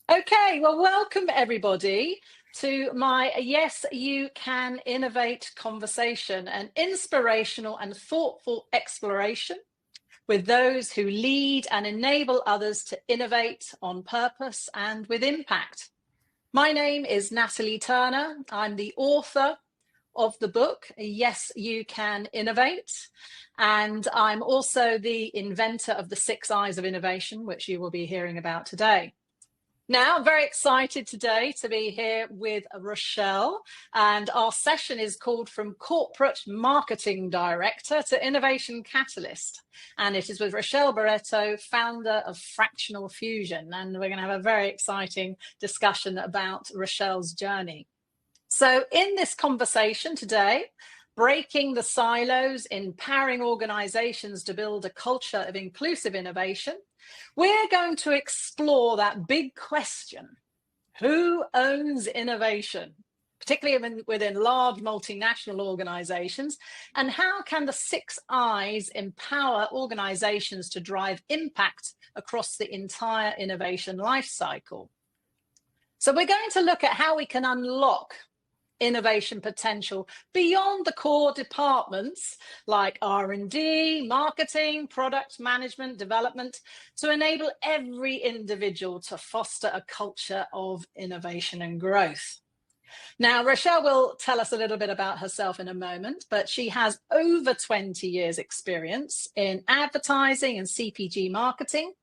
Okay, well, welcome everybody to my Yes, You Can Innovate conversation, an inspirational and thoughtful exploration with those who lead and enable others to innovate on purpose and with impact. My name is Natalie Turner. I'm the author of the book, Yes, You Can Innovate. And I'm also the inventor of the 6 Eyes of Innovation, which you will be hearing about today. Now, I'm very excited today to be here with Rochelle, and our session is called From Corporate Marketing Director to Innovation Catalyst, and it is with Rochelle Barreto, founder of Fractional Fusion, and we're going to have a very exciting discussion about Rochelle's journey. So in this conversation today, breaking the silos, empowering organizations to build a culture of inclusive innovation, we're going to explore that big question: who owns innovation, particularly within large multinational organizations, and how can the 6 Eyes empower organizations to drive impact across the entire innovation lifecycle? So we're going to look at how we can unlock innovation potential beyond the core departments like R&D, marketing, product management, development, to enable every individual to foster a culture of innovation and growth. Now, Rochelle will tell us a little bit about herself in a moment, but she has over 20 years experience in advertising and CPG marketing.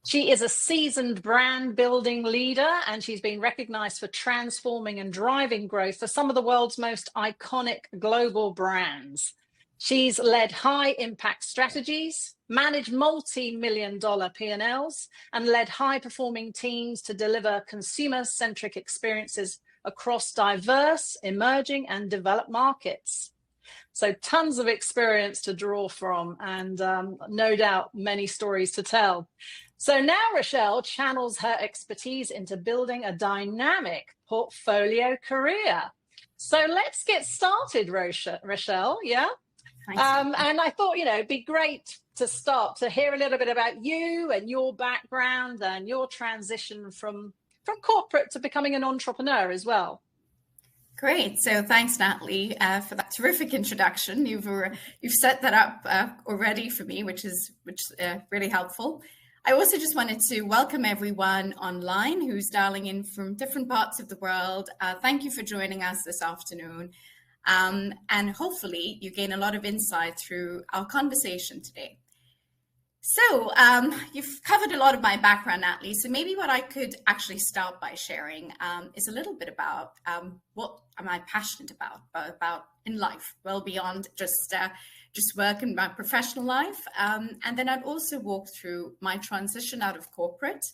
She is a seasoned brand building leader, and she's been recognized for transforming and driving growth for some of the world's most iconic global brands. She's led high impact strategies, managed multi-million-dollar P&Ls, and led high performing teams to deliver consumer-centric experiences across diverse, emerging, and developed markets. So tons of experience to draw from, and no doubt many stories to tell. So now Rochelle channels her expertise into building a dynamic portfolio career. So let's get started, Rochelle. Yeah. And I thought, it'd be great to start to hear a little bit about you and your background and your transition from corporate to becoming an entrepreneur as well. Great. So thanks, Natalie, for that terrific introduction. You've set that up already for me, which is really helpful. I also just wanted to welcome everyone online who's dialing in from different parts of the world. Thank you for joining us this afternoon. And hopefully you gain a lot of insight through our conversation today. So you've covered a lot of my background, Natalie. So maybe what I could actually start by sharing is a little bit about what am I passionate about in life, well beyond just work and my professional life. And then I'd also walk through my transition out of corporate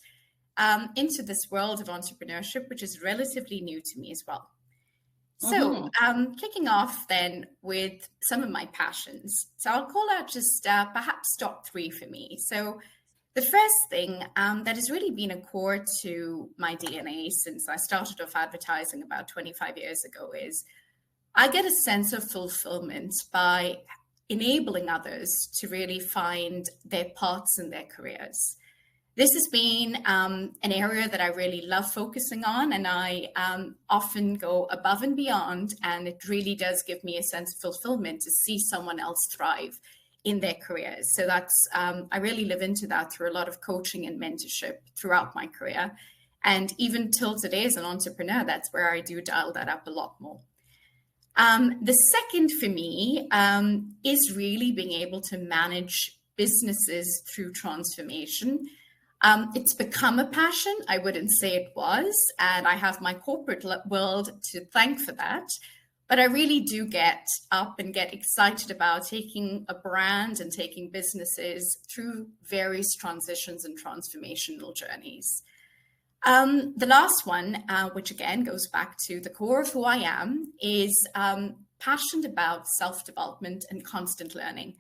into this world of entrepreneurship, which is relatively new to me as well. So kicking off then with some of my passions. So I'll call out just perhaps top 3 for me. So the first thing that has really been a core to my DNA since I started off advertising about 25 years ago is I get a sense of fulfillment by enabling others to really find their paths in their careers. This has been an area that I really love focusing on, and I often go above and beyond, and it really does give me a sense of fulfillment to see someone else thrive in their careers. So that's I really live into that through a lot of coaching and mentorship throughout my career. And even till today as an entrepreneur, that's where I do dial that up a lot more. The second for me is really being able to manage businesses through transformation. It's become a passion. I wouldn't say it was, and I have my corporate world to thank for that. But I really do get up and get excited about taking a brand and taking businesses through various transitions and transformational journeys. The last one, which again goes back to the core of who I am, is passionate about self-development and constant learning.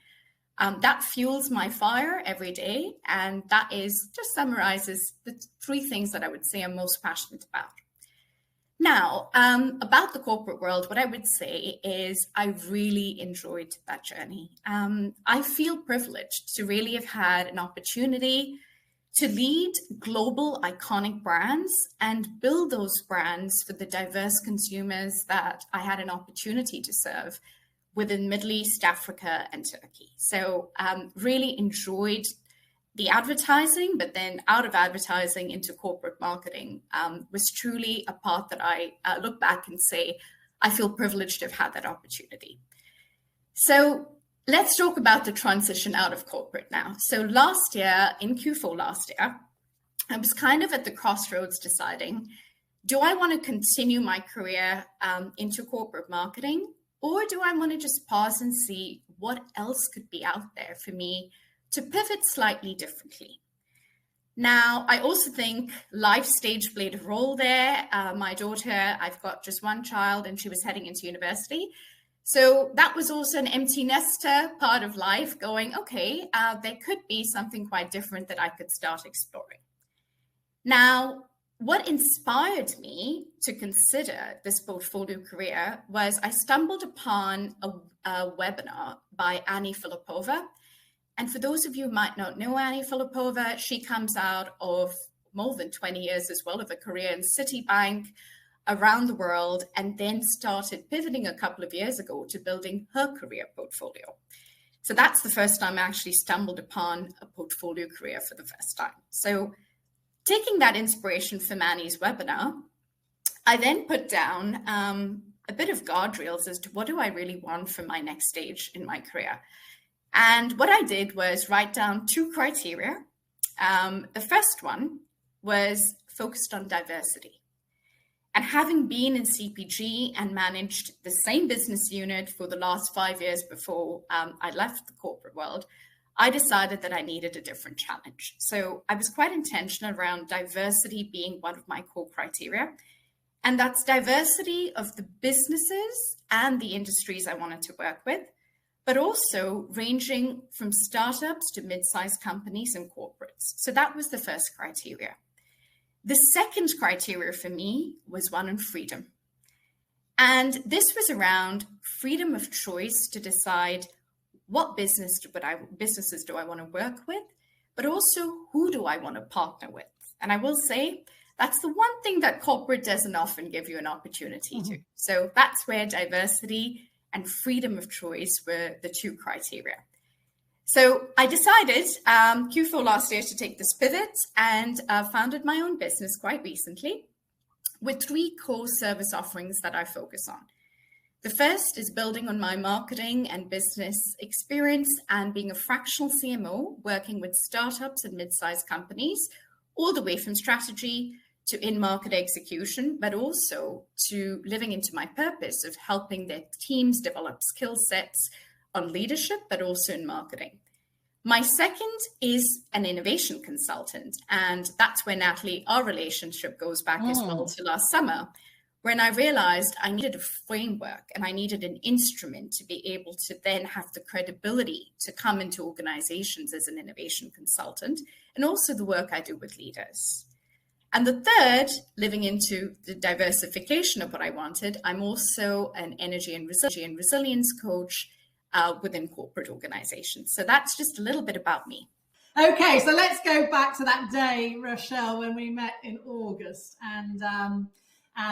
That fuels my fire every day, and that just summarizes the 3 things that I would say I'm most passionate about. Now, about the corporate world, what I would say is I really enjoyed that journey. I feel privileged to really have had an opportunity to lead global iconic brands and build those brands for the diverse consumers that I had an opportunity to serve within Middle East, Africa, and Turkey. So really enjoyed the advertising, but then out of advertising into corporate marketing was truly a path that I look back and say, I feel privileged to have had that opportunity. So let's talk about the transition out of corporate now. So last year, in Q4 last year, I was kind of at the crossroads deciding, do I want to continue my career into corporate marketing, or do I want to just pause and see what else could be out there for me to pivot slightly differently? Now, I also think life stage played a role there. My daughter, I've got just one child, and she was heading into university. So that was also an empty nester part of life, going, okay, there could be something quite different that I could start exploring. Now, what inspired me to consider this portfolio career was I stumbled upon a webinar by Annie Filipova. And for those of you who might not know Annie Filipova, she comes out of more than 20 years as well of a career in Citibank, around the world, and then started pivoting a couple of years ago to building her career portfolio. So that's the first time I actually stumbled upon a portfolio career for the first time. So taking that inspiration from Annie's webinar, I then put down a bit of guardrails as to what do I really want for my next stage in my career. And what I did was write down 2 criteria. The first one was focused on diversity. And having been in CPG and managed the same business unit for the last 5 years before I left the corporate world, I decided that I needed a different challenge. So I was quite intentional around diversity being one of my core criteria. And that's diversity of the businesses and the industries I wanted to work with, but also ranging from startups to mid-sized companies and corporates. So that was the first criteria. The second criteria for me was one on freedom. And this was around freedom of choice to decide what businesses do I want to work with, but also who do I want to partner with. And I will say that's the one thing that corporate doesn't often give you an opportunity to. So that's where diversity and freedom of choice were the 2 criteria. So I decided Q4 last year to take this pivot and founded my own business quite recently with 3 core service offerings that I focus on. The first is building on my marketing and business experience and being a fractional CMO, working with startups and mid-sized companies, all the way from strategy to in-market execution, but also to living into my purpose of helping their teams develop skill sets on leadership, but also in marketing. My second is an innovation consultant. And that's where, Natalie, our relationship goes back as well to last summer, when I realized I needed a framework and I needed an instrument to be able to then have the credibility to come into organizations as an innovation consultant, and also the work I do with leaders. And the third, living into the diversification of what I wanted, I'm also an energy and resilience coach within corporate organizations. So that's just a little bit about me. Okay, so let's go back to that day, Rochelle, when we met in August, and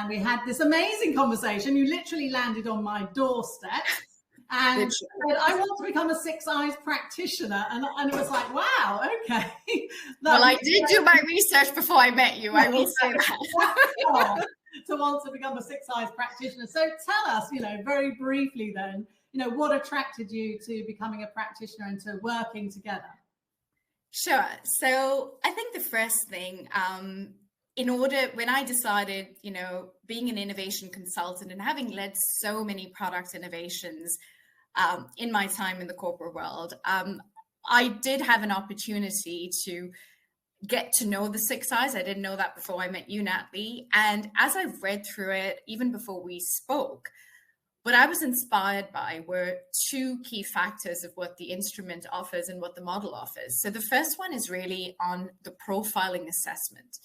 we had this amazing conversation. You literally landed on my doorstep and said, I want to become a 6 Eyes practitioner. And it was like, wow, okay. Well, I did do my research before I met you, I will say that. To want to become a 6 Eyes practitioner. So tell us, very briefly then, what attracted you to becoming a practitioner and to working together? Sure. So I think the first thing, when I decided, being an innovation consultant and having led so many product innovations in my time in the corporate world, I did have an opportunity to get to know the 6 Eyes. I didn't know that before I met you, Natalie. And as I've read through it, even before we spoke, what I was inspired by were 2 key factors of what the instrument offers and what the model offers. So the first one is really on the profiling assessment.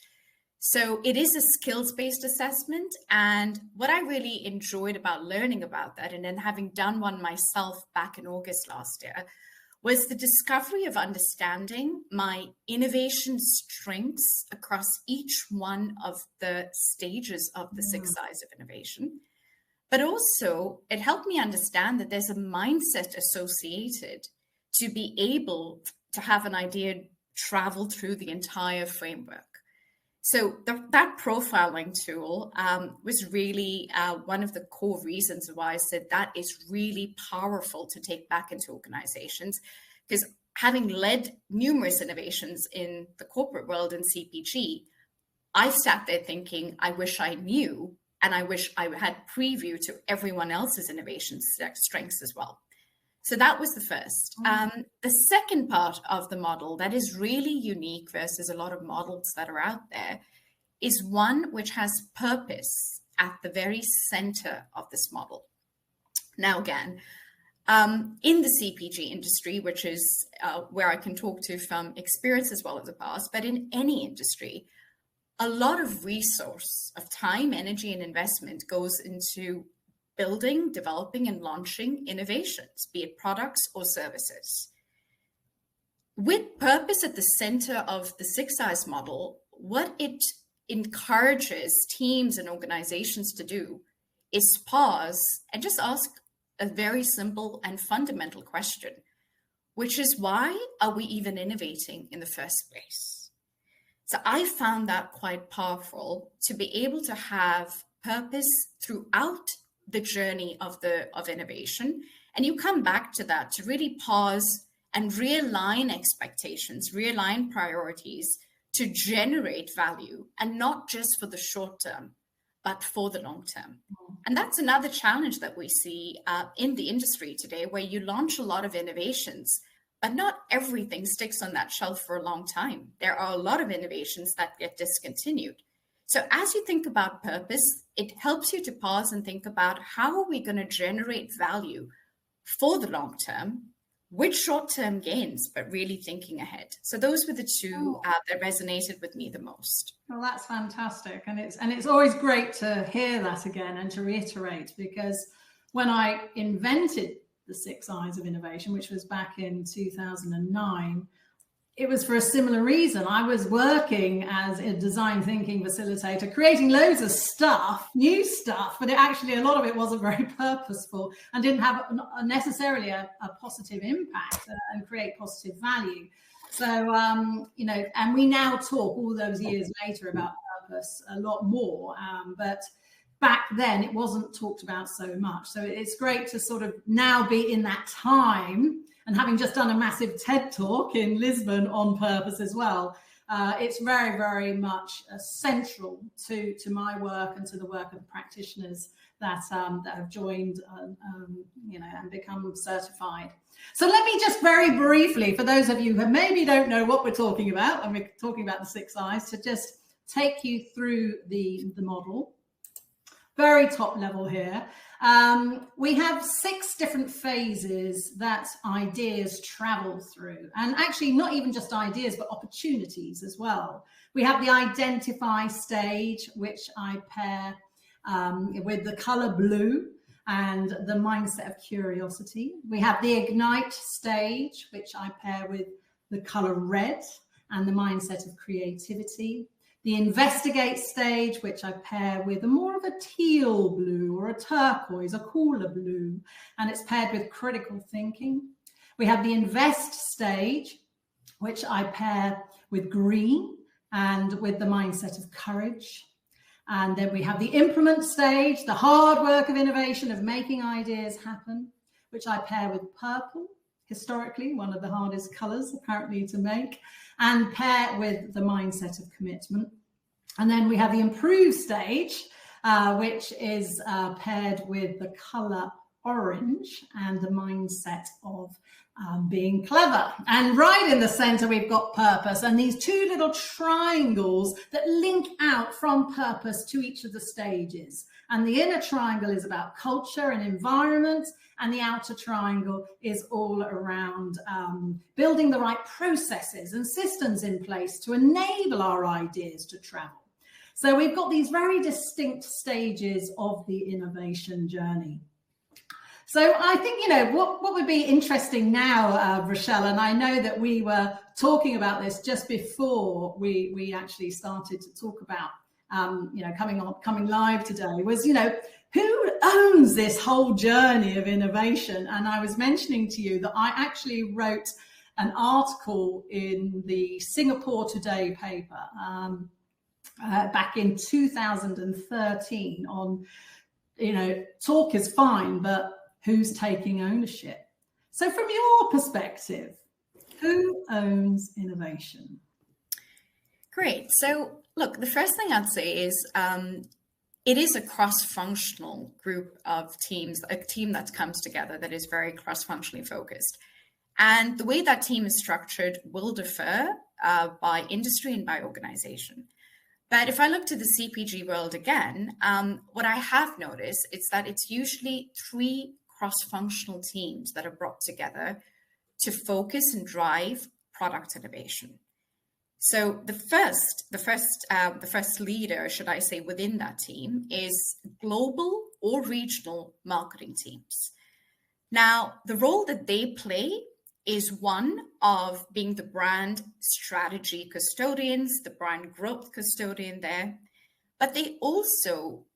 So it is a skills-based assessment. And what I really enjoyed about learning about that, and then having done one myself back in August last year, was the discovery of understanding my innovation strengths across each one of the stages of the 6 I's of innovation. But also, it helped me understand that there's a mindset associated to be able to have an idea travel through the entire framework. So that profiling tool was really one of the core reasons why I said that is really powerful to take back into organizations, because having led numerous innovations in the corporate world in CPG, I've sat there thinking, I wish I knew, and I wish I had preview to everyone else's innovation strengths as well. So that was the first. The second part of the model that is really unique versus a lot of models that are out there is one which has purpose at the very center of this model. Now, again, in the CPG industry, which is where I can talk to from experience as well as the past, but in any industry, a lot of resource of time, energy, and investment goes into building, developing, and launching innovations, be it products or services. With purpose at the center of the 6 I's model, what it encourages teams and organizations to do is pause and just ask a very simple and fundamental question, which is, why are we even innovating in the first place? So I found that quite powerful, to be able to have purpose throughout the journey of innovation. And you come back to that to really pause and realign expectations, realign priorities to generate value, and not just for the short term, but for the long term. And that's another challenge that we see in the industry today, where you launch a lot of innovations, but not everything sticks on that shelf for a long time. There are a lot of innovations that get discontinued. So as you think about purpose, it helps you to pause and think about, how are we going to generate value for the long term with short-term gains, but really thinking ahead. So those were the two that resonated with me the most. Well, that's fantastic. And it's always great to hear that again and to reiterate, because when I invented the 6 I's of innovation, which was back in 2009, it was for a similar reason. I was working as a design thinking facilitator, creating loads of stuff, new stuff, but a lot of it wasn't very purposeful and didn't have necessarily a positive impact and create positive value. So, and we now talk all those years later about purpose a lot more, but back then it wasn't talked about so much. So it's great to sort of now be in that time. And having just done a massive TED talk in Lisbon on purpose as well, it's very, very much central to my work and to the work of practitioners that have joined, and become certified. So let me just very briefly, for those of you who maybe don't know what we're talking about, and we're talking about the 6 I's, to just take you through the model. Very top level here. We have 6 different phases that ideas travel through, and actually not even just ideas, but opportunities as well. We have the identify stage, which I pair with the color blue and the mindset of curiosity. We have the ignite stage, which I pair with the color red and the mindset of creativity. The investigate stage, which I pair with a more of a teal blue or a turquoise, a cooler blue, and it's paired with critical thinking. We have the invest stage, which I pair with green and with the mindset of courage. And then we have the implement stage, the hard work of innovation, of making ideas happen, which I pair with purple, historically one of the hardest colors apparently to make, and pair with the mindset of commitment. And then we have the improve stage, which is paired with the color orange and the mindset of being clever. And right in the center, we've got purpose, and these 2 little triangles that link out from purpose to each of the stages. And the inner triangle is about culture and environment, and the outer triangle is all around building the right processes and systems in place to enable our ideas to travel. So we've got these very distinct stages of the innovation journey. So I think, you know, what would be interesting now, Rochelle, and I know that we were talking about this just before we actually started to talk about, you know, coming live today, was, you know, who owns this whole journey of innovation? And I was mentioning to you that I actually wrote an article in the Singapore Today paper back in 2013 on, you know, talk is fine, but who's taking ownership? So from your perspective, who owns innovation? Great. So look, the first thing I'd say is it is a cross-functional group of teams, a team that comes together that is very cross-functionally focused. And the way that team is structured will differ by industry and by organization. But if I look to the CPG world again, what I have noticed is that it's usually 3 cross-functional teams that are brought together to focus and drive product innovation. So the first leader, should I say, within that team is global or regional marketing teams. Now, the role that they play is one of being the brand strategy custodians, the brand growth custodian there, but they also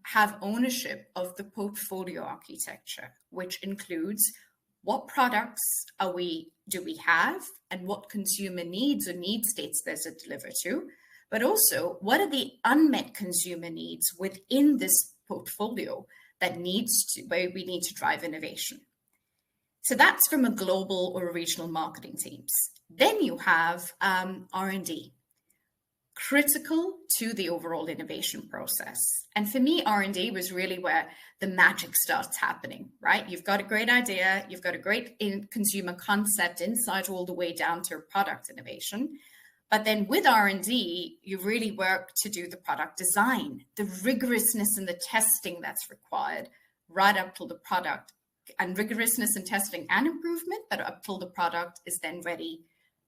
have ownership of the portfolio architecture, which includes what products do we have and what consumer needs or need states does it deliver to, but also what are the unmet consumer needs within this portfolio where we need to drive innovation. So that's from a global or a regional marketing teams. Then you have R&D, critical to the overall innovation process. And for me, R&D was really where the magic starts happening, right? You've got a great idea, you've got a great consumer concept insight all the way down to product innovation. But then with R&D, you really work to do the product design, the rigorousness and the testing that's required right up till the product, and rigorousness in testing and improvement, but up till the product is then ready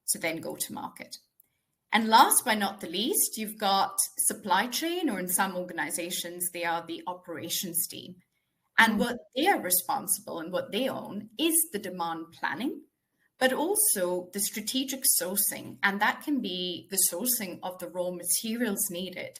to then go to market. And last but not the least, you've got supply chain, or in some organizations, they are the operations team. And what they are responsible and what they own is the demand planning, but also the strategic sourcing. And that can be the sourcing of the raw materials needed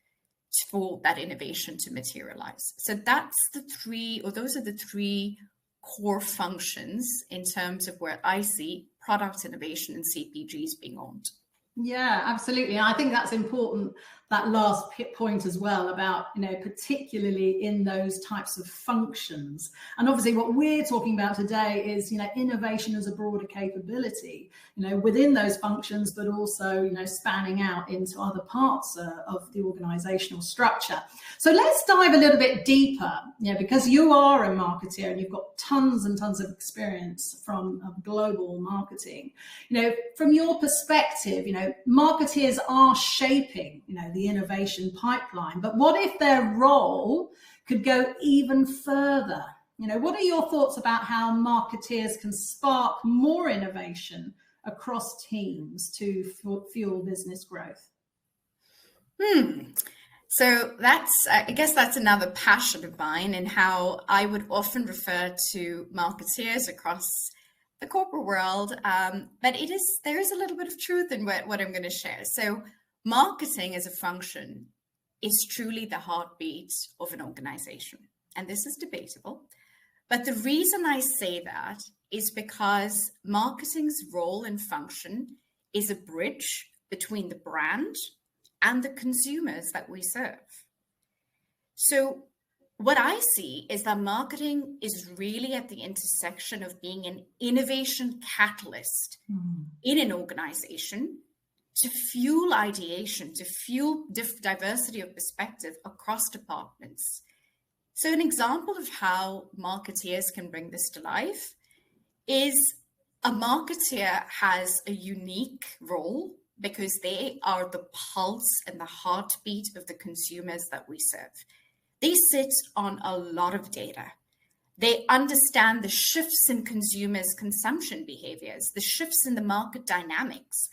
for that innovation to materialize. So those are the 3 core functions in terms of where I see product innovation and CPGs being owned. Yeah, absolutely. And I think that's important, that last point as well, about, you know, particularly in those types of functions. And obviously what we're talking about today is, you know, innovation as a broader capability, you know, within those functions, but also, you know, spanning out into other parts of the organizational structure. So let's dive a little bit deeper, you know, because you are a marketeer and you've got tons and tons of experience from global marketing. You know, from your perspective, you know, marketeers are shaping, you know, the innovation pipeline, but what if their role could go even further? You know, what are your thoughts about how marketeers can spark more innovation across teams to fuel business growth? So I guess that's another passion of mine, and how I would often refer to marketeers across the corporate world, but there is a little bit of truth in what I'm going to share. So marketing as a function is truly the heartbeat of an organization. And this is debatable. But the reason I say that is because marketing's role and function is a bridge between the brand and the consumers that we serve. So what I see is that marketing is really at the intersection of being an innovation catalyst in an organization to fuel ideation, to fuel diversity of perspective across departments. So an example of how marketeers can bring this to life is a marketeer has a unique role because they are the pulse and the heartbeat of the consumers that we serve. They sit on a lot of data. They understand the shifts in consumers' consumption behaviors, the shifts in the market dynamics,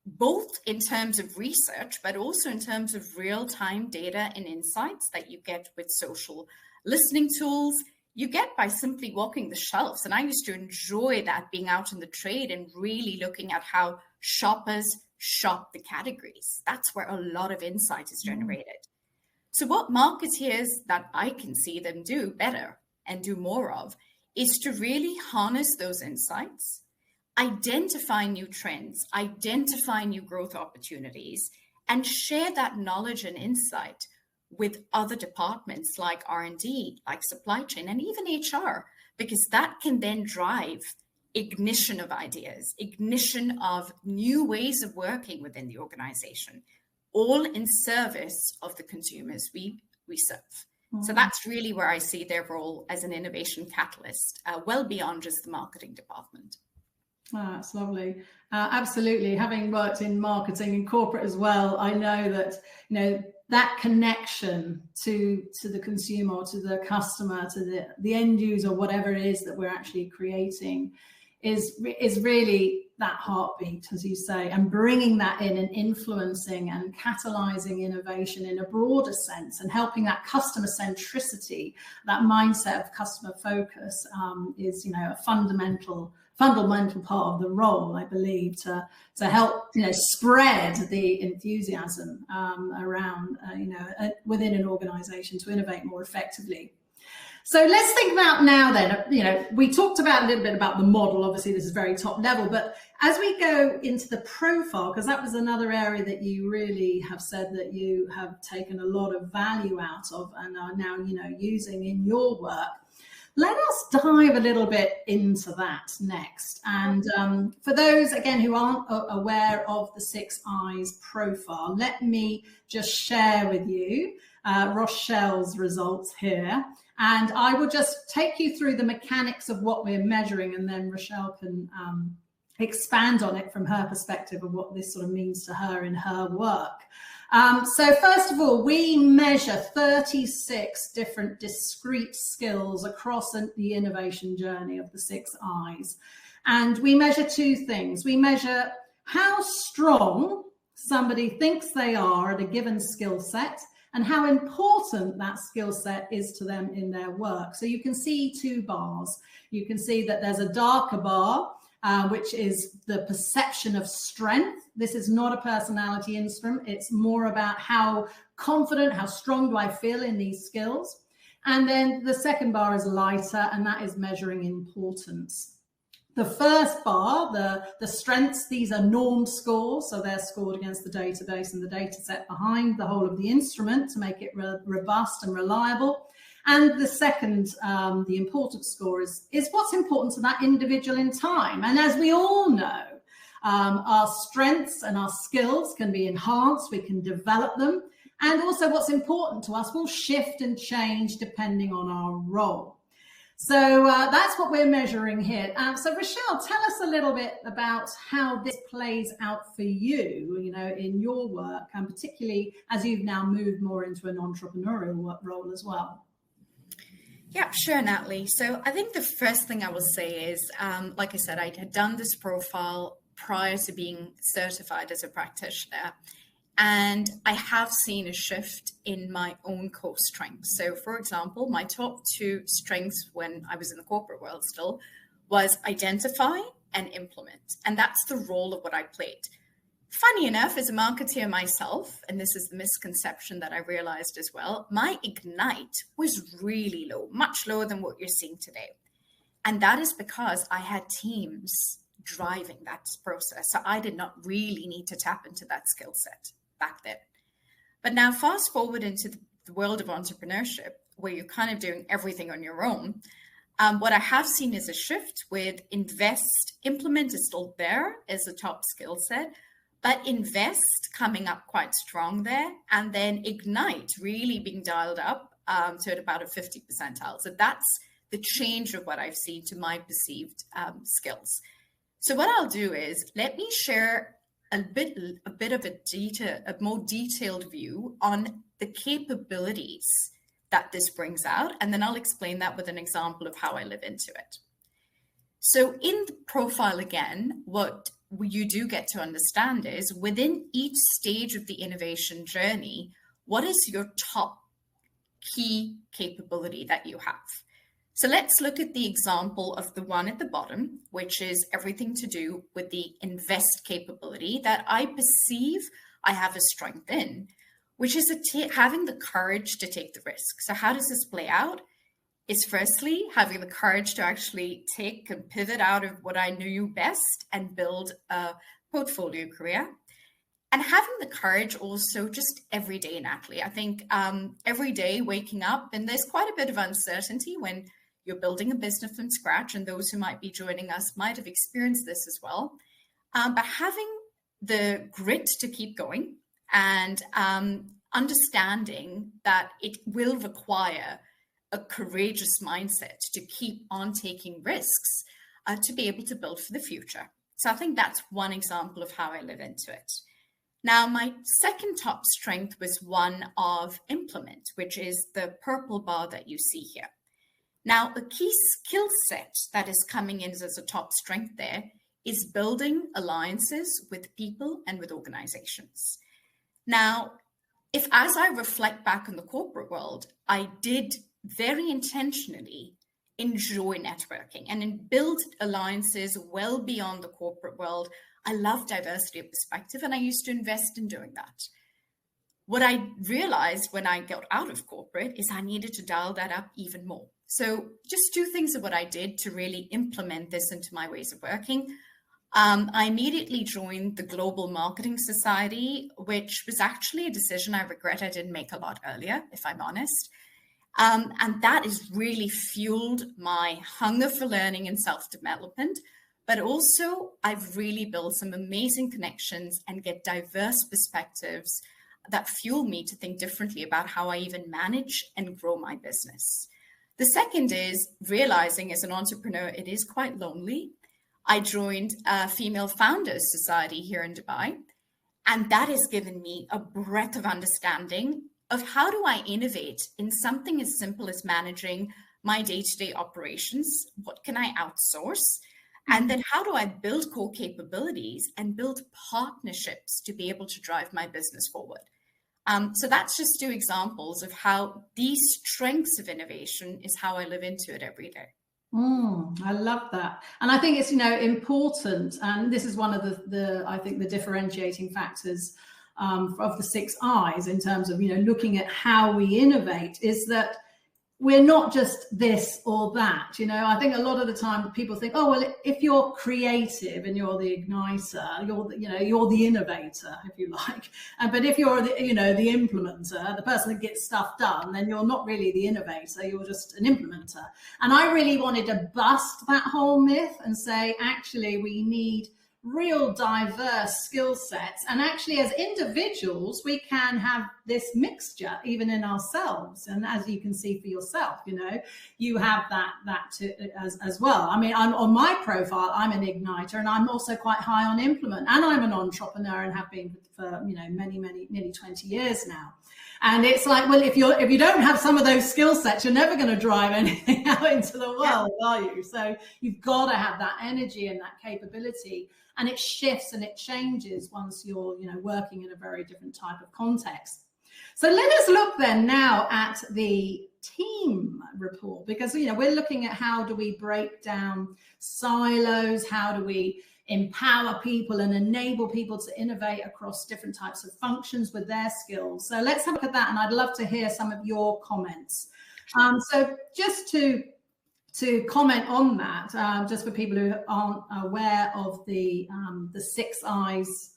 both in terms of research, but also in terms of real-time data and insights that you get with social listening tools. you get by simply walking the shelves. And I used to enjoy that, being out in the trade and really looking at how shoppers shop the categories. That's where a lot of insight is generated. So what marketeers that I can see them do better and do more of is to really harness those insights, identify new trends, identify new growth opportunities, and share that knowledge and insight with other departments like R&D, like supply chain, and even HR, because that can then drive ignition of ideas, ignition of new ways of working within the organization, all in service of the consumers we serve. So that's really where I see their role as an innovation catalyst, well beyond just the marketing department. Oh, that's lovely. Absolutely. Having worked in marketing and corporate as well, I know that, that connection to the consumer or to the customer, to the end user, whatever it is that we're actually creating, is really that heartbeat, as you say, and bringing that in and influencing and catalyzing innovation in a broader sense, and helping that customer centricity, that mindset of customer focus, is a fundamental part of the role, I believe, to help spread the enthusiasm around within an organization to innovate more effectively. So let's think about now then, we talked about a little bit about the model. Obviously, this is very top level, but as we go into the profile, because that was another area that you really have said that you have taken a lot of value out of and are now, using in your work. Let us dive a little bit into that next. And for those, again, who aren't aware of the 6 Eyes profile, let me just share with you Rochelle's results here. And I will just take you through the mechanics of what we're measuring, and then Rochelle can expand on it from her perspective of what this sort of means to her in her work. So first of all, we measure 36 different discrete skills across the innovation journey of the 6 Eyes. And we measure 2 things. We measure how strong somebody thinks they are at a given skill set, and how important that skill set is to them in their work. So you can see 2 bars. You can see that there's a darker bar, which is the perception of strength. This is not a personality instrument. It's more about how confident, how strong do I feel in these skills. And then the second bar is lighter, and that is measuring importance. The first bar, the strengths, these are norm scores. So they're scored against the database and the data set behind the whole of the instrument to make it robust and reliable. And the second, the importance score is what's important to that individual in time. And as we all know, our strengths and our skills can be enhanced, we can develop them. And also what's important to us will shift and change depending on our role. So that's what we're measuring here. So Rochelle, tell us a little bit about how this plays out for you, in your work, and particularly as you've now moved more into an entrepreneurial role as well. Yeah, sure, Natalie. So I think the first thing I will say is, like I said, I had done this profile prior to being certified as a practitioner. And I have seen a shift in my own core strengths. So, for example, my top 2 strengths when I was in the corporate world still was identify and implement. And that's the role of what I played. Funny enough, as a marketeer myself, and this is the misconception that I realized as well, my ignite was really low, much lower than what you're seeing today. And that is because I had teams driving that process. So I did not really need to tap into that skill set back then. But now fast forward into the world of entrepreneurship, where you're kind of doing everything on your own. What I have seen is a shift with implement is still there as a top skill set, but invest coming up quite strong there. And then ignite really being dialed up to at about a 50 percentile. So that's the change of what I've seen to my perceived skills. So what I'll do is let me share a bit of a more detailed view on the capabilities that this brings out, and then I'll explain that with an example of how I live into it. So in the profile again, what you do get to understand is within each stage of the innovation journey, what is your top key capability that you have? So let's look at the example of the one at the bottom, which is everything to do with the invest capability that I perceive I have a strength in, which is having the courage to take the risk. So how does this play out? Is firstly, having the courage to actually take and pivot out of what I knew best and build a portfolio career. And having the courage also just every day, Natalie. I think every day waking up, and there's quite a bit of uncertainty when you're building a business from scratch, and those who might be joining us might have experienced this as well. But having the grit to keep going and understanding that it will require a courageous mindset to keep on taking risks to be able to build for the future. So I think that's one example of how I live into it. Now, my second top strength was one of implement, which is the purple bar that you see here. Now, a key skill set that is coming in as a top strength there is building alliances with people and with organizations. Now, if as I reflect back on the corporate world, I did very intentionally enjoy networking and build alliances well beyond the corporate world. I love diversity of perspective, and I used to invest in doing that. What I realized when I got out of corporate is I needed to dial that up even more. So just two things of what I did to really implement this into my ways of working. I immediately joined the Global Marketing Society, which was actually a decision I regret I didn't make a lot earlier, if I'm honest. And that has really fueled my hunger for learning and self-development. But also, I've really built some amazing connections and get diverse perspectives that fuel me to think differently about how I even manage and grow my business. The second is realizing as an entrepreneur, it is quite lonely. I joined a Female Founders Society here in Dubai, and that has given me a breadth of understanding of how do I innovate in something as simple as managing my day-to-day operations? What can I outsource? And then how do I build core capabilities and build partnerships to be able to drive my business forward? So that's just two examples of how these strengths of innovation is how I live into it every day. I love that. And I think it's, important. And this is one of I think the differentiating factors of the 6 I's in terms of, looking at how we innovate is that we're not just this or that. I think a lot of the time people think, oh, well, if you're creative and you're the igniter, you're the innovator, if you like. But if you're the implementer, the person that gets stuff done, then you're not really the innovator, you're just an implementer. And I really wanted to bust that whole myth and say, actually, we need real diverse skill sets, and actually as individuals we can have this mixture even in ourselves. And as you can see for yourself, you have that as well. I mean, I'm on my profile, I'm an igniter, and I'm also quite high on implement, and I'm an entrepreneur and have been for many nearly 20 years now. And it's like, well, if you don't have some of those skill sets, you're never going to drive anything out into the world, are you? So you've got to have that energy and that capability. And it shifts and it changes once you're, working in a very different type of context. So let us look then now at the team report, because, we're looking at how do we break down silos, how do we empower people and enable people to innovate across different types of functions with their skills. So let's have a look at that. And I'd love to hear some of your comments. So just to comment on that, just for people who aren't aware of the 6 I's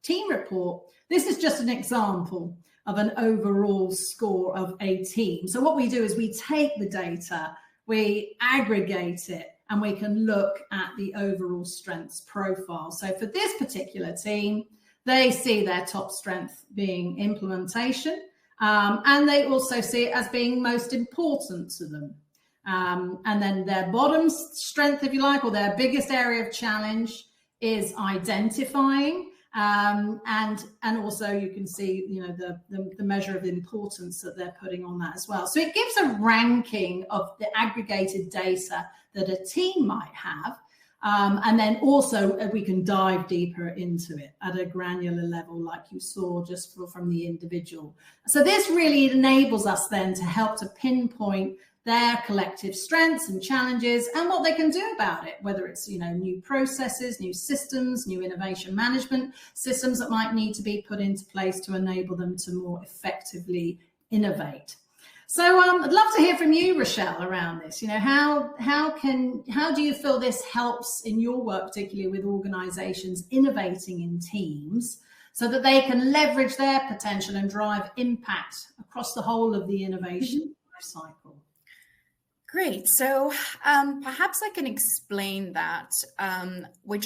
team report, this is just an example of an overall score of a team. So what we do is we take the data, we aggregate it, and we can look at the overall strengths profile. So for this particular team, they see their top strength being implementation, and they also see it as being most important to them. And then their bottom strength, if you like, or their biggest area of challenge is identifying. And also you can see, the measure of importance that they're putting on that as well. So it gives a ranking of the aggregated data that a team might have. And then also we can dive deeper into it at a granular level, like you saw just from the individual. So this really enables us then to help to pinpoint their collective strengths and challenges and what they can do about it, whether it's, new processes, new systems, new innovation management systems that might need to be put into place to enable them to more effectively innovate. So I'd love to hear from you, Rochelle, around this. How do you feel this helps in your work, particularly with organizations innovating in teams, so that they can leverage their potential and drive impact across the whole of the innovation life cycle? Great. So perhaps I can explain that. We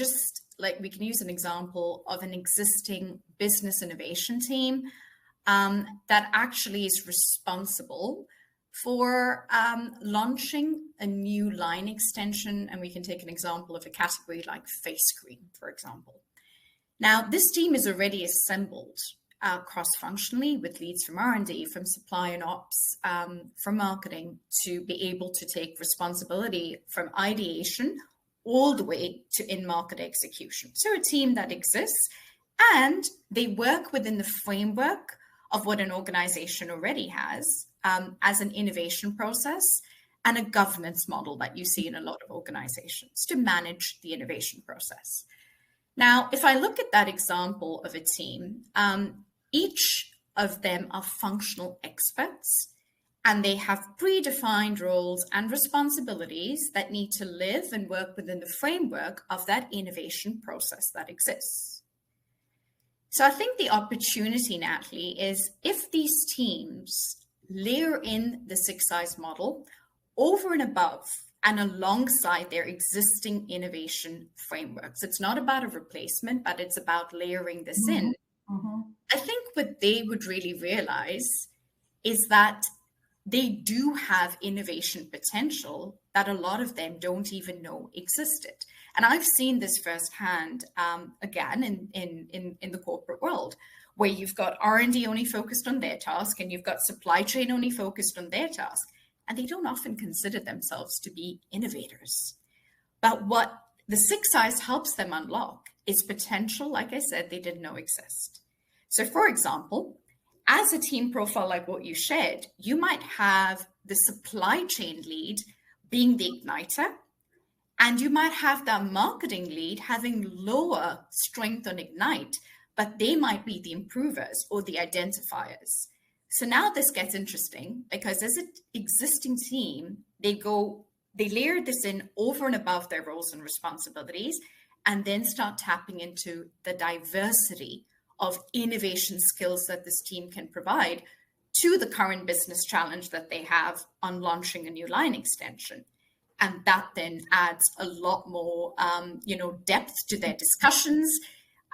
can use an example of an existing business innovation team that actually is responsible for launching a new line extension. And we can take an example of a category like face cream, for example. Now, this team is already assembled cross-functionally with leads from R&D, from supply and ops, from marketing, to be able to take responsibility from ideation all the way to in-market execution. So a team that exists, and they work within the framework of what an organization already has as an innovation process and a governance model that you see in a lot of organizations to manage the innovation process. Now, if I look at that example of a team, each of them are functional experts, and they have predefined roles and responsibilities that need to live and work within the framework of that innovation process that exists. So I think the opportunity, Natalie, is if these teams layer in the 6 Eyes model over and above and alongside their existing innovation frameworks. It's not about a replacement, but it's about layering this in. I think what they would really realize is that they do have innovation potential that a lot of them don't even know existed. And I've seen this firsthand, again, in the corporate world, where you've got R&D only focused on their task, and you've got supply chain only focused on their task. And they don't often consider themselves to be innovators. But what the 6 Eyes helps them unlock is potential, like I said, they didn't know exist. So for example, as a team profile like what you shared, you might have the supply chain lead being the igniter, and you might have that marketing lead having lower strength on ignite, but they might be the improvers or the identifiers. So now this gets interesting, because as an existing team, they layer this in over and above their roles and responsibilities, and then start tapping into the diversity of innovation skills that this team can provide to the current business challenge that they have on launching a new line extension. And that then adds a lot more, depth to their discussions.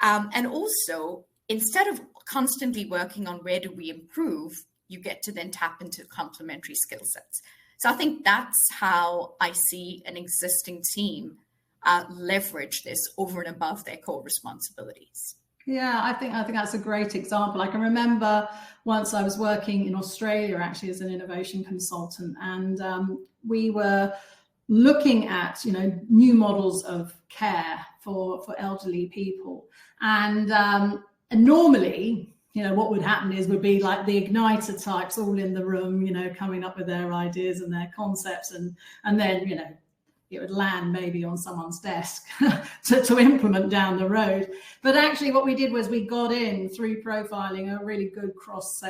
And also, instead of constantly working on where do we improve, you get to then tap into complementary skill sets. So I think that's how I see an existing team leverage this over and above their core responsibilities. Yeah, I think that's a great example. I can remember once I was working in Australia, actually, as an innovation consultant, and we were looking at new models of care for elderly people, and normally, what would happen is would be like the igniter types all in the room, coming up with their ideas and their concepts, and then it would land maybe on someone's desk to implement down the road. But actually what we did was we got in, through profiling, a really good cross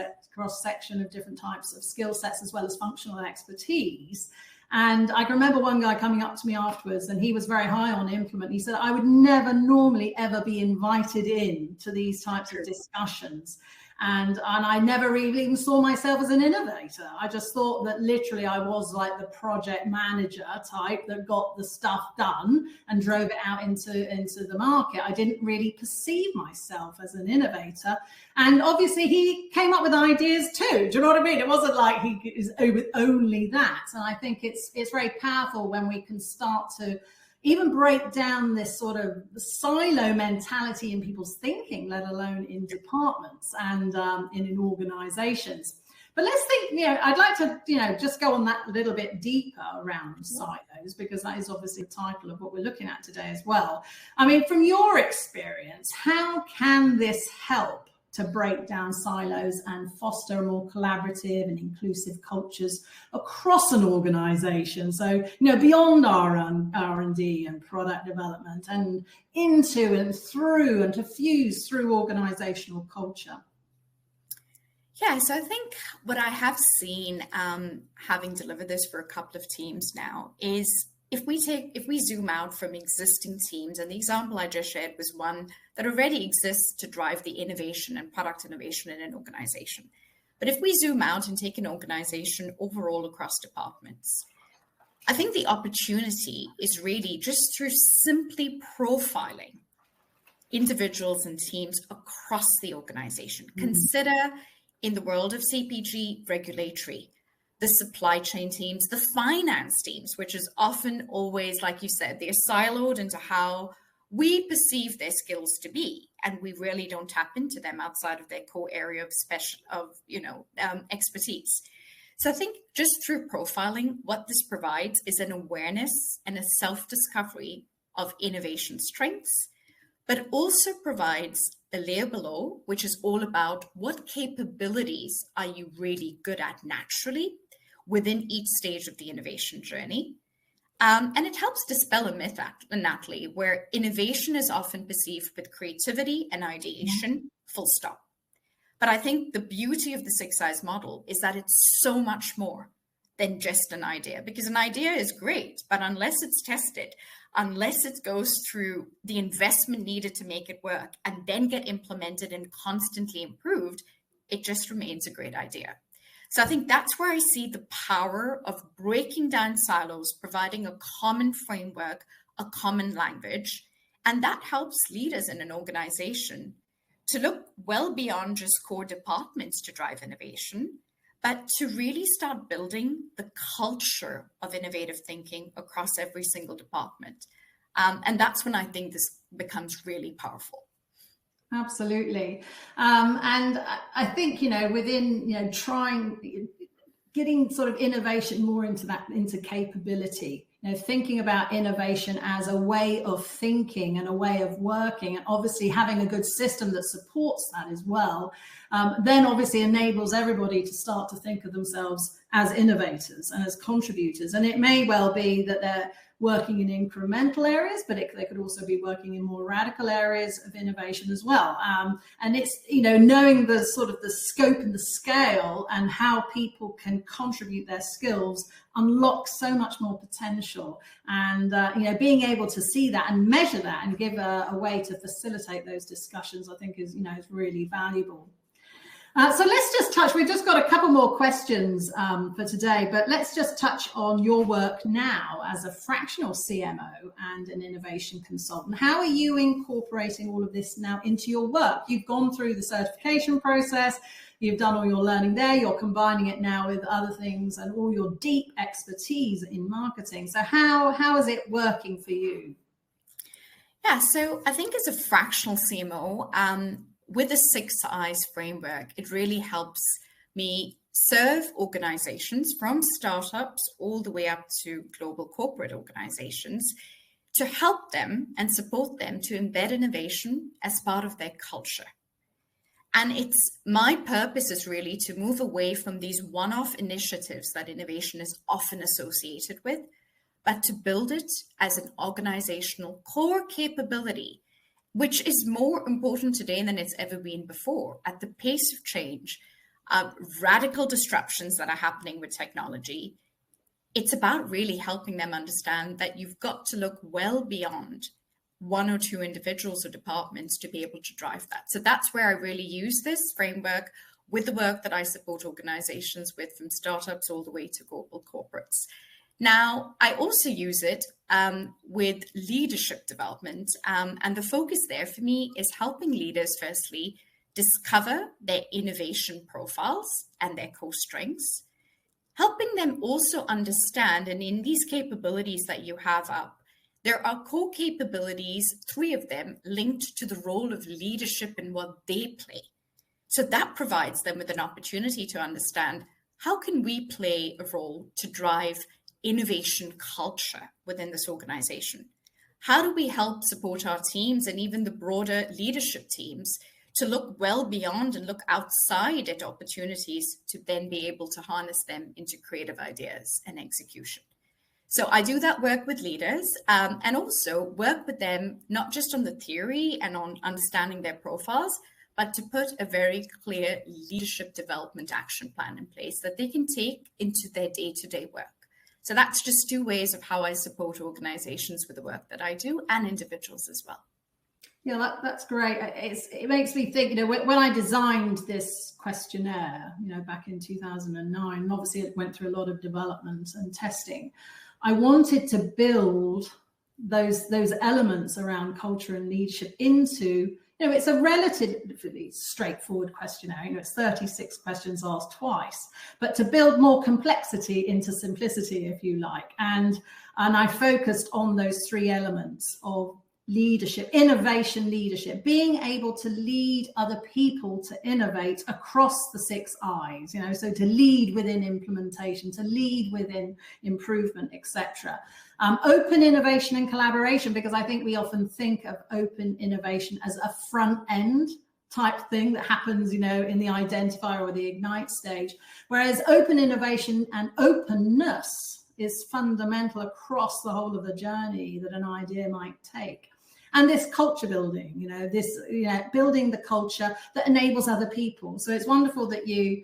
section of different types of skill sets as well as functional expertise. And I can remember one guy coming up to me afterwards, and he was very high on implement. He said, I would never normally ever be invited in to these types of discussions. And I never really even saw myself as an innovator. I just thought that literally I was like the project manager type that got the stuff done and drove it out into the market. I didn't really perceive myself as an innovator. And obviously he came up with ideas too. Do you know what I mean? It wasn't like he is only that. And I think it's very powerful when we can start to even break down this sort of silo mentality in people's thinking, let alone in departments and in organizations. But let's think, I'd like to, just go on that a little bit deeper around silos, because that is obviously the title of what we're looking at today as well. I mean, from your experience, how can this help to break down silos and foster more collaborative and inclusive cultures across an organization. So, beyond R&D and product development and into and through and to fuse through organizational culture. Yeah, so I think what I have seen, having delivered this for a couple of teams now, is if we zoom out from existing teams, and the example I just shared was one that already exists to drive the innovation and product innovation in an organization. But if we zoom out and take an organization overall across departments, I think the opportunity is really just through simply profiling individuals and teams across the organization. Mm-hmm. Consider in the world of CPG, regulatory, the supply chain teams, the finance teams, which is often always, like you said, they're siloed into how we perceive their skills to be, and we really don't tap into them outside of their core area of expertise. So I think just through profiling, what this provides is an awareness and a self-discovery of innovation strengths, but also provides a layer below, which is all about what capabilities are you really good at naturally within each stage of the innovation journey. And it helps dispel a myth, Natalie, where innovation is often perceived with creativity and ideation, full stop. But I think the beauty of the 6 Eyes model is that it's so much more than just an idea, because an idea is great, but unless it's tested, unless it goes through the investment needed to make it work and then get implemented and constantly improved, it just remains a great idea. So I think that's where I see the power of breaking down silos, providing a common framework, a common language, and that helps leaders in an organization to look well beyond just core departments to drive innovation, but to really start building the culture of innovative thinking across every single department. And that's when I think this becomes really powerful. Absolutely. And I think, within, getting sort of innovation more into capability, thinking about innovation as a way of thinking and a way of working, and obviously having a good system that supports that as well, then obviously enables everybody to start to think of themselves as innovators and as contributors. And it may well be that they're working in incremental areas, but they could also be working in more radical areas of innovation as well. And it's, knowing the sort of the scope and the scale and how people can contribute their skills unlocks so much more potential. And, being able to see that and measure that and give a way to facilitate those discussions, I think is really valuable. So let's just touch, we've just got a couple more questions for today, but let's just touch on your work now as a fractional CMO and an innovation consultant. How are you incorporating all of this now into your work? You've gone through the certification process, you've done all your learning there, you're combining it now with other things and all your deep expertise in marketing. So how is it working for you? Yeah, so I think as a fractional CMO, with the 6 Eyes framework, it really helps me serve organizations from startups all the way up to global corporate organizations to help them and support them to embed innovation as part of their culture. And my purpose is really to move away from these one-off initiatives that innovation is often associated with, but to build it as an organizational core capability, which is more important today than it's ever been before. At the pace of change, radical disruptions that are happening with technology, it's about really helping them understand that you've got to look well beyond one or two individuals or departments to be able to drive that. So that's where I really use this framework with the work that I support organizations with, from startups all the way to global corporates. Now, I also use it with leadership development, and the focus there for me is helping leaders firstly discover their innovation profiles and their core strengths, helping them also understand, and in these capabilities that you have up, there are core capabilities, 3 of them linked to the role of leadership and what they play. So that provides them with an opportunity to understand, how can we play a role to drive innovation culture within this organization? How do we help support our teams and even the broader leadership teams to look well beyond and look outside at opportunities to then be able to harness them into creative ideas and execution. So I do that work with leaders and also work with them, not just on the theory and on understanding their profiles, but to put a very clear leadership development action plan in place that they can take into their day-to-day work. So that's just two ways of how I support organizations with the work that I do and individuals as well. Yeah, that's great. It makes me think, when I designed this questionnaire, back in 2009, and obviously it went through a lot of development and testing, I wanted to build those elements around culture and leadership into, it's a relatively straightforward questionnaire. It's 36 questions asked twice, but to build more complexity into simplicity, if you like. And I focused on those three elements of leadership, innovation leadership, being able to lead other people to innovate across the 6 I's, so to lead within implementation, to lead within improvement, etc. Open innovation and collaboration, because I think we often think of open innovation as a front end type thing that happens, in the identifier or the ignite stage, whereas open innovation and openness is fundamental across the whole of the journey that an idea might take. And this culture building, building the culture that enables other people. So it's wonderful that you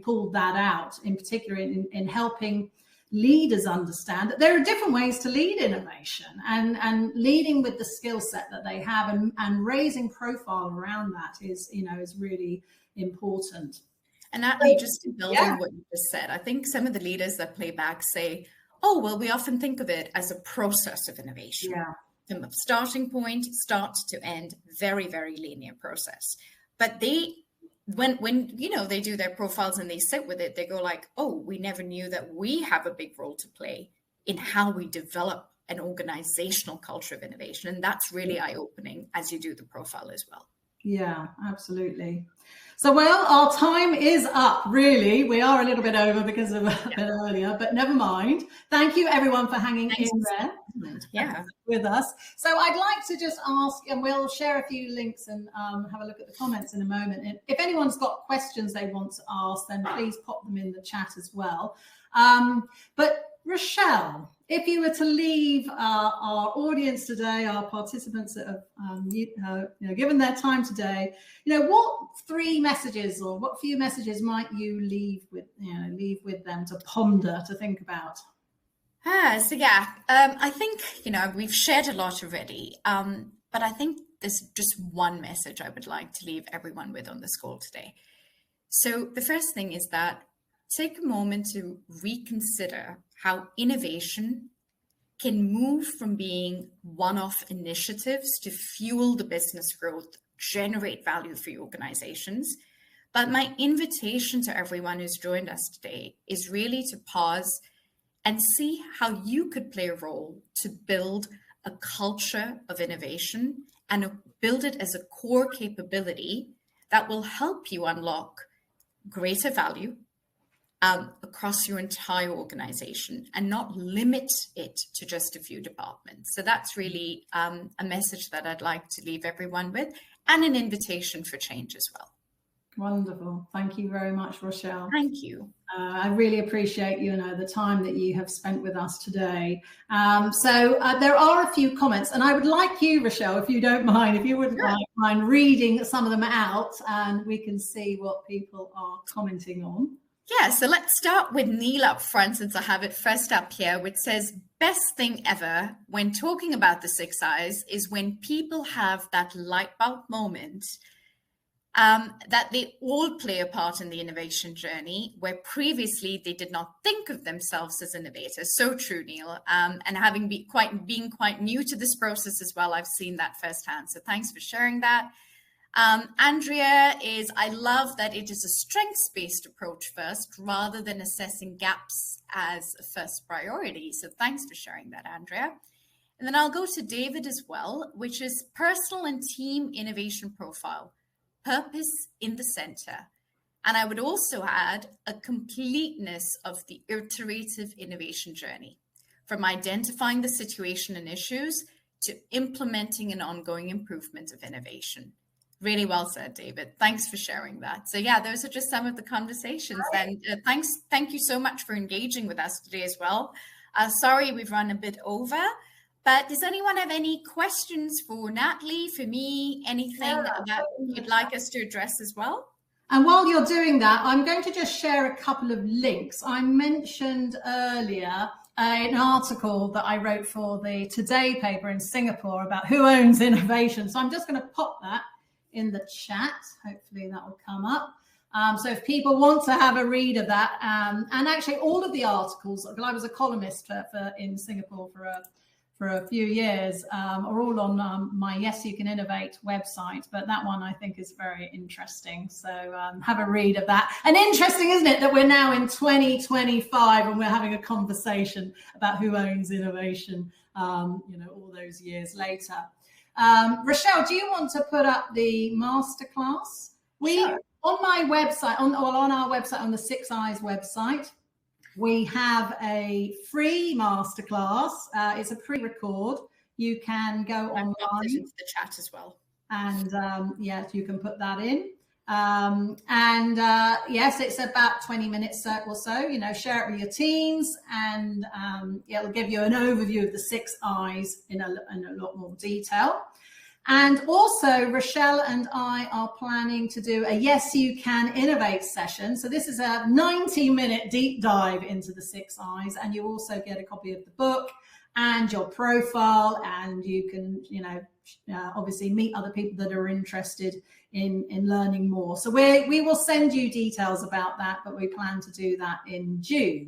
pulled that out, in particular in helping leaders understand that there are different ways to lead innovation, and leading with the skill set that they have, and raising profile around that is really important. And Natalie, just to build on what you just said, I think some of the leaders that play back say, oh, well, we often think of it as a process of innovation. Yeah. From the starting point, start to end, very, very linear process. But when they do their profiles and they sit with it, they go like, oh, we never knew that we have a big role to play in how we develop an organizational culture of innovation. And that's really eye-opening as you do the profile as well. Yeah, absolutely. So, well, our time is up, really. We are a little bit over because of a bit earlier, but never mind. Thank you, everyone, for hanging in there with us. So I'd like to just ask, and we'll share a few links and have a look at the comments in a moment. And if anyone's got questions they want to ask, then please pop them in the chat as well. But Rochelle, if you were to leave our audience today, our participants that have given their time today, what 3 messages or what few messages might you leave with them to ponder, to think about? I think we've shared a lot already, but I think there's just one message I would like to leave everyone with on this call today. So the first thing is that take a moment to reconsider how innovation can move from being one-off initiatives to fuel the business growth, generate value for your organizations. But my invitation to everyone who's joined us today is really to pause and see how you could play a role to build a culture of innovation and build it as a core capability that will help you unlock greater value across your entire organization and not limit it to just a few departments. So that's really a message that I'd like to leave everyone with, and an invitation for change as well. Wonderful. Thank you very much, Rochelle. Thank you. I really appreciate the time that you have spent with us today. So there are a few comments, and I would like you, Rochelle, if you don't mind, if you wouldn't mind reading some of them out, and we can see what people are commenting on. Yeah, so let's start with Neil up front, since I have it first up here, which says, best thing ever when talking about the 6 I's is when people have that light bulb moment that they all play a part in the innovation journey, where previously they did not think of themselves as innovators. So true, Neil. And having been quite new to this process as well, I've seen that firsthand. So thanks for sharing that. Andrea I love that it is a strengths-based approach first, rather than assessing gaps as a first priority. So thanks for sharing that, Andrea. And then I'll go to David as well, which is personal and team innovation profile, purpose in the center. And I would also add a completeness of the iterative innovation journey, from identifying the situation and issues to implementing an ongoing improvement of innovation. Really well said, David. Thanks for sharing that. So yeah, those are just some of the conversations. Then thank you so much for engaging with us today as well. Sorry we've run a bit over, but does anyone have any questions for Natalie, for me, anything that you'd like us to address as well? And while you're doing that, I'm going to just share a couple of links. I mentioned earlier an article that I wrote for the Today paper in Singapore about who owns innovation. So I'm just going to pop that in the chat. Hopefully that will come up. So if people want to have a read of that, and actually all of the articles, I was a columnist in Singapore for a few years, are all on my Yes You Can Innovate website. But that one I think is very interesting. So have a read of that. And interesting, isn't it, that we're now in 2025 and we're having a conversation about who owns innovation, all those years later. Rochelle, do you want to put up the masterclass? Sure. On my website, on our website, on the 6Eyes website, we have a free masterclass. It's a pre-record. You can go online. I'll put it into the chat as well. And yes, you can put that in. Yes, it's about 20 minutes or so. Share it with your teams, and it'll give you an overview of the 6 Eyes in a lot more detail. And also, Rochelle and I are planning to do a Yes You Can Innovate session. So this is a 90-minute deep dive into the 6 Eyes, and you also get a copy of the book and your profile, and you can, obviously meet other people that are interested in learning more. So we will send you details about that, but we plan to do that in June.